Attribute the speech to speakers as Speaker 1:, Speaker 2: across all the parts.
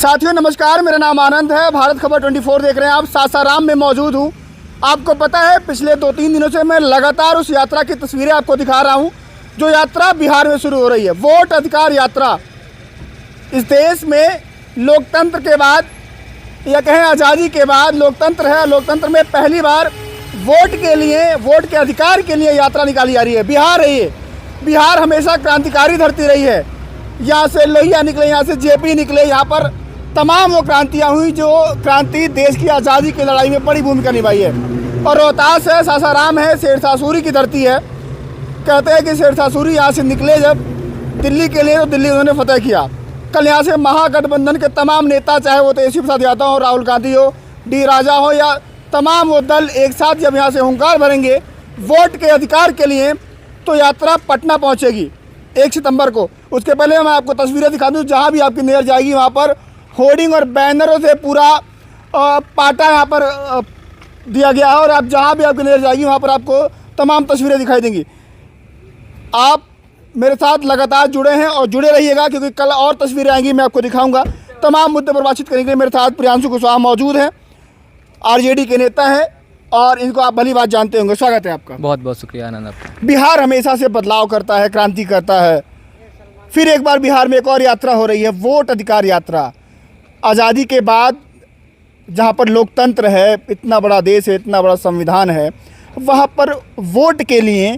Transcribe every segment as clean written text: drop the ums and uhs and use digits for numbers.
Speaker 1: साथियों नमस्कार, मेरा नाम आनंद है। भारत खबर 24 देख रहे हैं आप। सासाराम में मौजूद हूँ। आपको पता है पिछले 2-3 दिनों से मैं लगातार उस यात्रा की तस्वीरें आपको दिखा रहा हूँ जो यात्रा बिहार में शुरू हो रही है। वोट अधिकार यात्रा। इस देश में लोकतंत्र के बाद या कहें आज़ादी के बाद लोकतंत्र है। लोकतंत्र में पहली बार वोट के लिए, वोट के अधिकार के लिए यात्रा निकाली जा रही है। बिहार है ये। बिहार हमेशा क्रांतिकारी धरती रही है। यहाँ से लोहिया निकले, यहाँ से जेपी निकले, यहाँ पर तमाम वो क्रांतियाँ हुई जो क्रांति देश की आज़ादी की लड़ाई में बड़ी भूमिका निभाई है। और रोहतास है, सासाराम है, शेरशाह सूरी की धरती है। कहते हैं कि शेरशाह सूरी यहाँ से निकले जब दिल्ली के लिए, तो दिल्ली उन्होंने फतेह किया। कल यहाँ से महागठबंधन के तमाम नेता, चाहे वो तेजस्वी प्रसाद यादव हो, राहुल गांधी हो, डी राजा हो, या तमाम वो दल एक साथ जब यहाँ से हुंकार भरेंगे वोट के अधिकार के लिए, तो यात्रा पटना पहुँचेगी 1 सितंबर को। उसके पहले मैं आपको तस्वीरें दिखा दूँ। जहाँ भी आपकी नज़र जाएगी वहाँ पर होर्डिंग और बैनरों से पूरा पाटा यहाँ पर दिया गया है। और आप जहाँ भी आपकी नज़र जाएगी वहाँ पर आपको तमाम तस्वीरें दिखाई देंगी। आप मेरे साथ लगातार जुड़े हैं और जुड़े रहिएगा, क्योंकि कल और तस्वीरें आएंगी, मैं आपको दिखाऊंगा। तमाम मुद्दे पर बातचीत करने के लिए मेरे साथ प्रियांशु कुशवाहा मौजूद हैं, आरजेडी के नेता हैं और इनको आप भली बात जानते होंगे। स्वागत है आपका।
Speaker 2: बहुत बहुत शुक्रिया आनंद आपका।
Speaker 1: बिहार हमेशा से बदलाव करता है, क्रांति करता है। फिर एक बार बिहार में एक और यात्रा हो रही है, वोट अधिकार यात्रा। आज़ादी के बाद जहाँ पर लोकतंत्र है, इतना बड़ा देश है, इतना बड़ा संविधान है, वहाँ पर वोट के लिए,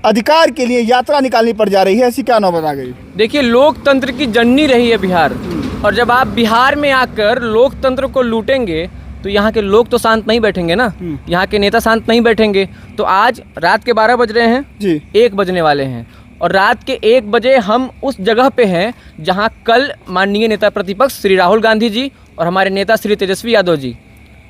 Speaker 1: अधिकार के लिए यात्रा निकालनी पड़ जा रही है। ऐसी क्या नौबत आ गई?
Speaker 2: देखिए, लोकतंत्र की जननी रही है बिहार, और जब आप बिहार में आकर लोकतंत्र को लूटेंगे तो यहाँ के लोग तो शांत नहीं बैठेंगे ना, यहाँ के नेता शांत नहीं बैठेंगे। तो आज रात के 12 बज रहे हैं जी, 1 बजने वाले हैं, और रात के 1 बजे हम उस जगह पे हैं जहाँ कल माननीय नेता प्रतिपक्ष श्री राहुल गांधी जी और हमारे नेता श्री तेजस्वी यादव जी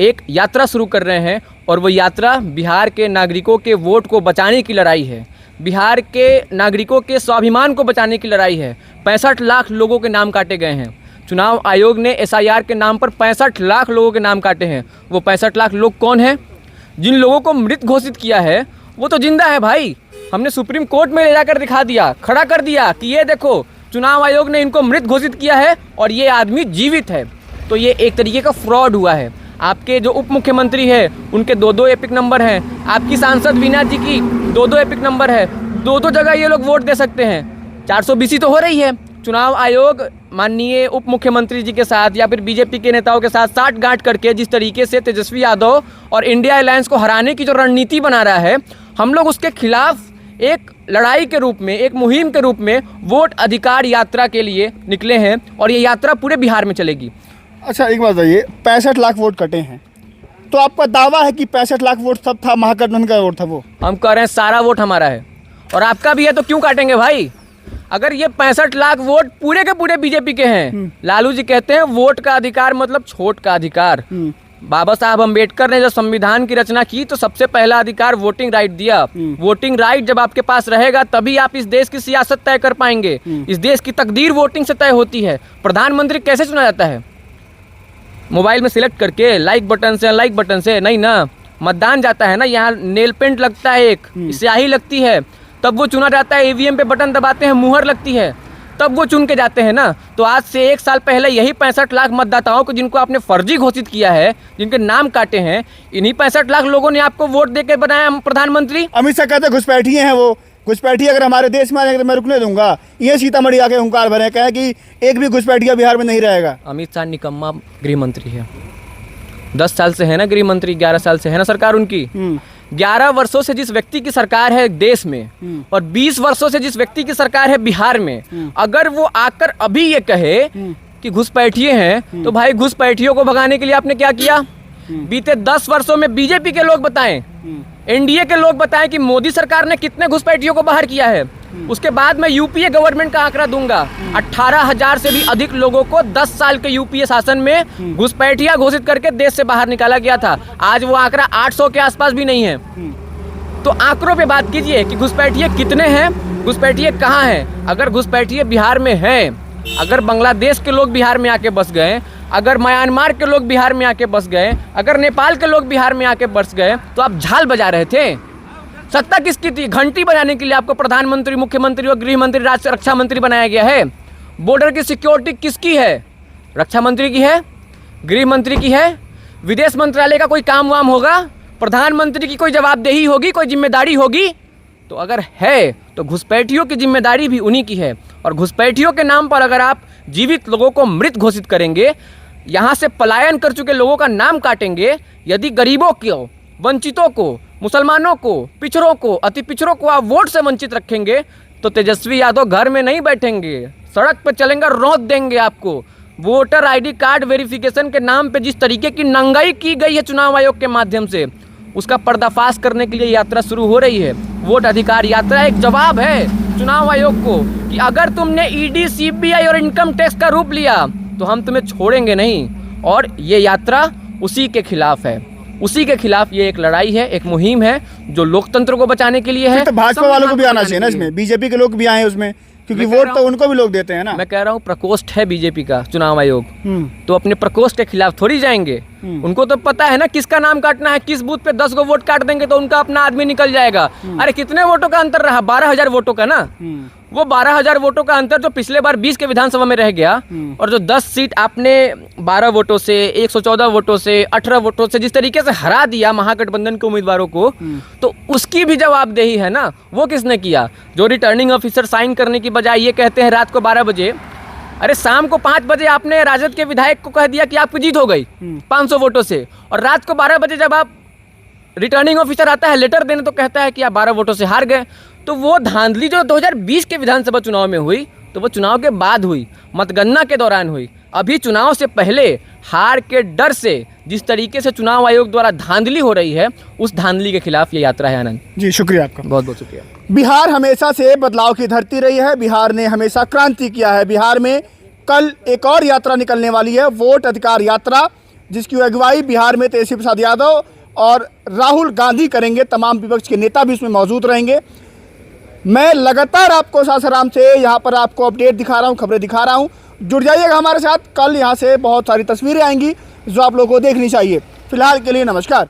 Speaker 2: एक यात्रा शुरू कर रहे हैं। और वो यात्रा बिहार के नागरिकों के वोट को बचाने की लड़ाई है, बिहार के नागरिकों के स्वाभिमान को बचाने की लड़ाई है। 65 लाख लोगों के नाम काटे गए हैं। चुनाव आयोग ने SIR के नाम पर 65 लाख लोगों के नाम काटे हैं। वो 65 लाख लोग कौन हैं? जिन लोगों को मृत घोषित किया है वो तो जिंदा है भाई। हमने सुप्रीम कोर्ट में ले जाकर दिखा दिया, खड़ा कर दिया कि ये देखो, चुनाव आयोग ने इनको मृत घोषित किया है और ये आदमी जीवित है। तो ये एक तरीके का फ्रॉड हुआ है। आपके जो उप मुख्यमंत्री है उनके 2-2 एपिक नंबर हैं। आपकी सांसद वीना जी की 2-2 एपिक नंबर है। 2-2 जगह ये लोग वोट दे सकते हैं। 420 तो हो रही है। चुनाव आयोग माननीय उप मुख्यमंत्री जी के साथ या फिर बीजेपी के नेताओं के साथ साठगांठ करके जिस तरीके से तेजस्वी यादव और इंडिया अलायंस को हराने की जो रणनीति बना रहा है, हम लोग उसके खिलाफ एक लड़ाई के रूप में, एक मुहिम के रूप में वोट अधिकार यात्रा के लिए निकले हैं। और ये यात्रा पूरे बिहार में चलेगी।
Speaker 1: अच्छा, एक बात बताइए, 65 लाख वोट कटे हैं, तो आपका दावा है कि 65 लाख वोट सब था, महागठबंधन का वोट था? वो हम
Speaker 2: कह रहे हैं सारा वोट हमारा है और आपका भी है, तो क्यों काटेंगे भाई? अगर ये 65 लाख वोट पूरे के पूरे बीजेपी के हैं। लालू जी कहते हैं वोट का अधिकार मतलब छोट का अधिकार। बाबा साहब अम्बेडकर ने जब संविधान की रचना की तो सबसे पहला अधिकार वोटिंग राइट दिया। वोटिंग राइट जब आपके पास रहेगा तभी आप इस देश की सियासत तय कर पाएंगे। इस देश की तकदीर वोटिंग से तय होती है। प्रधानमंत्री कैसे चुना जाता है? मोबाइल में सिलेक्ट करके, लाइक बटन से, अनलाइक बटन से नहीं ना। मतदान जाता है ना, यहाँ नेल पेंट लगता है, एक स्याही लगती है, तब वो चुना जाता है। EVM पे बटन दबाते हैं, मुहर लगती है, तब वो चुन के जाते हैं ना। तो आज से 1 साल पहले यही 65 लाख मतदाताओं को, जिनको आपने फर्जी घोषित किया है, जिनके नाम काटे हैं, इन्हीं 65 लाख लोगों ने आपको वोट देकर बनाया प्रधानमंत्री।
Speaker 1: अमित शाह कहते घुसपैठिए हैं वो। घुसपैठी अगर हमारे देश में आएंगे तो मैं रुकने दूंगा। ये सीतामढ़ी आके हुंकार भरे, कहे कि एक भी घुसपैठिया बिहार में नहीं रहेगा।
Speaker 2: अमित शाह निकम्मा गृह मंत्री है। 10 साल से है ना गृह मंत्री, 11 साल से है ना सरकार उनकी। 11 वर्षों से जिस व्यक्ति की सरकार है देश में और 20 वर्षों से जिस व्यक्ति की सरकार है बिहार में, अगर वो आकर अभी ये कहे कि घुसपैठिए हैं, तो भाई घुसपैठियों को भगाने के लिए आपने क्या किया? बीते 10 वर्षों में बीजेपी के लोग बताएं, एनडीए के लोग बताएं कि मोदी सरकार ने कितने घुसपैठियों को बाहर किया है। उसके बाद मैं यूपीए गवर्नमेंट का आंकड़ा दूंगा। 18,000 से भी अधिक लोगों को 10 साल के यूपीए शासन में घुसपैठिया घोषित करके देश से बाहर निकाला गया था। आज वो आंकड़ा 800 के आसपास भी नहीं है। तो आंकड़ों पे बात कीजिए कि घुसपैठिए कितने हैं, घुसपैठिए कहाँ हैं। अगर घुसपैठिए बिहार में हैं, अगर बांग्लादेश के लोग बिहार में आके बस गए, अगर म्यांमार के लोग बिहार में आके बस गए, अगर नेपाल के लोग बिहार में आके बस गए, तो आप झाल बजा रहे थे। सत्ता किसकी थी? घंटी बजाने के लिए आपको प्रधानमंत्री, मुख्यमंत्री और गृह मंत्री, रक्षा मंत्री बनाया गया है। बॉर्डर की सिक्योरिटी किसकी है? रक्षा मंत्री की है, गृह मंत्री की है, विदेश मंत्रालय का कोई काम वाम होगा, प्रधानमंत्री की कोई जवाबदेही होगी, कोई जिम्मेदारी होगी? तो अगर है तो घुसपैठियों की जिम्मेदारी भी उन्हीं की है। और घुसपैठियों के नाम पर अगर आप जीवित लोगों को मृत घोषित करेंगे, यहाँ से पलायन कर चुके लोगों का नाम काटेंगे, यदि गरीबों को, वंचितों को, मुसलमानों को, पिछड़ों को, अति पिछड़ों को आप वोट से वंचित रखेंगे, तो तेजस्वी यादव घर में नहीं बैठेंगे, सड़क पर चलेंगे, रौंद देंगे आपको। वोटर आईडी कार्ड वेरिफिकेशन के नाम पे जिस तरीके की नंगाई की गई है चुनाव आयोग के माध्यम से, उसका पर्दाफाश करने के लिए यात्रा शुरू हो रही है। वोट अधिकार यात्रा एक जवाब है चुनाव आयोग को कि अगर तुमने ईडी, सीबीआई और इनकम टैक्स का रूप लिया तो हम तुम्हें छोड़ेंगे नहीं। और ये यात्रा उसी के खिलाफ है, उसी के खिलाफ ये एक लड़ाई है, एक मुहिम है जो लोकतंत्र को बचाने के लिए है।
Speaker 1: तो भाजपा वालों को भी आना चाहिए ना इसमें, बीजेपी के लोग भी आए उसमें, क्योंकि वोट तो उनको भी लोग देते हैं ना।
Speaker 2: मैं कह रहा हूँ प्रकोष्ठ है बीजेपी का चुनाव आयोग, तो अपने प्रकोष्ठ के खिलाफ थोड़ी जाएंगे। उनको तो पता है ना किसका नाम काटना है, किस बूथ पे 10 गो वोट काट देंगे तो उनका अपना आदमी निकल जाएगा। अरे कितने वोटों का अंतर रहा? 12,000 वोटों का ना। वो 12,000 वोटों का अंतर जो पिछले बार 20 के विधानसभा में रह गया, और जो 10 सीट आपने 12 वोटों से, 114 वोटों से, 18 वोटों से जिस तरीके से हरा दिया महागठबंधन के उम्मीदवारों को, तो उसकी भी जवाबदेही है ना। वो किसने किया? जो रिटर्निंग ऑफिसर साइन करने की बजाय ये कहते हैं रात को 12 बजे, अरे शाम को 5 बजे आपने राजद के विधायक को कह दिया कि आपकी जीत हो गई 500 वोटों से, और रात को 12 बजे जब आप रिटर्निंग ऑफिसर आता है लेटर देने तो कहता है कि आप 12 वोटों से हार गए। तो वो धांधली जो 2020 के विधानसभा चुनाव में हुई, तो वो चुनाव के बाद हुई, मतगणना के दौरान हुई। अभी चुनाव से पहले हार के डर से जिस तरीके से चुनाव आयोग द्वारा धांधली हो रही है, उस धांधली के खिलाफ ये यात्रा है। आनंद
Speaker 1: जी, शुक्रिया आपका,
Speaker 2: बहुत बहुत शुक्रिया।
Speaker 1: बिहार हमेशा से बदलाव की धरती रही है, बिहार ने हमेशा क्रांति किया है। बिहार में कल एक और यात्रा निकलने वाली है, वोट अधिकार यात्रा, जिसकी अगुवाई बिहार में तेजस्वी प्रसाद यादव और राहुल गांधी करेंगे। तमाम विपक्ष के नेता भी उसमें मौजूद रहेंगे। मैं लगातार आपको सासाराम से यहाँ पर आपको अपडेट दिखा रहा हूँ, खबरें दिखा रहा हूँ। जुड़ जाइएगा हमारे साथ, कल यहाँ से बहुत सारी तस्वीरें आएंगी जो आप लोगों को देखनी चाहिए। फिलहाल के लिए नमस्कार।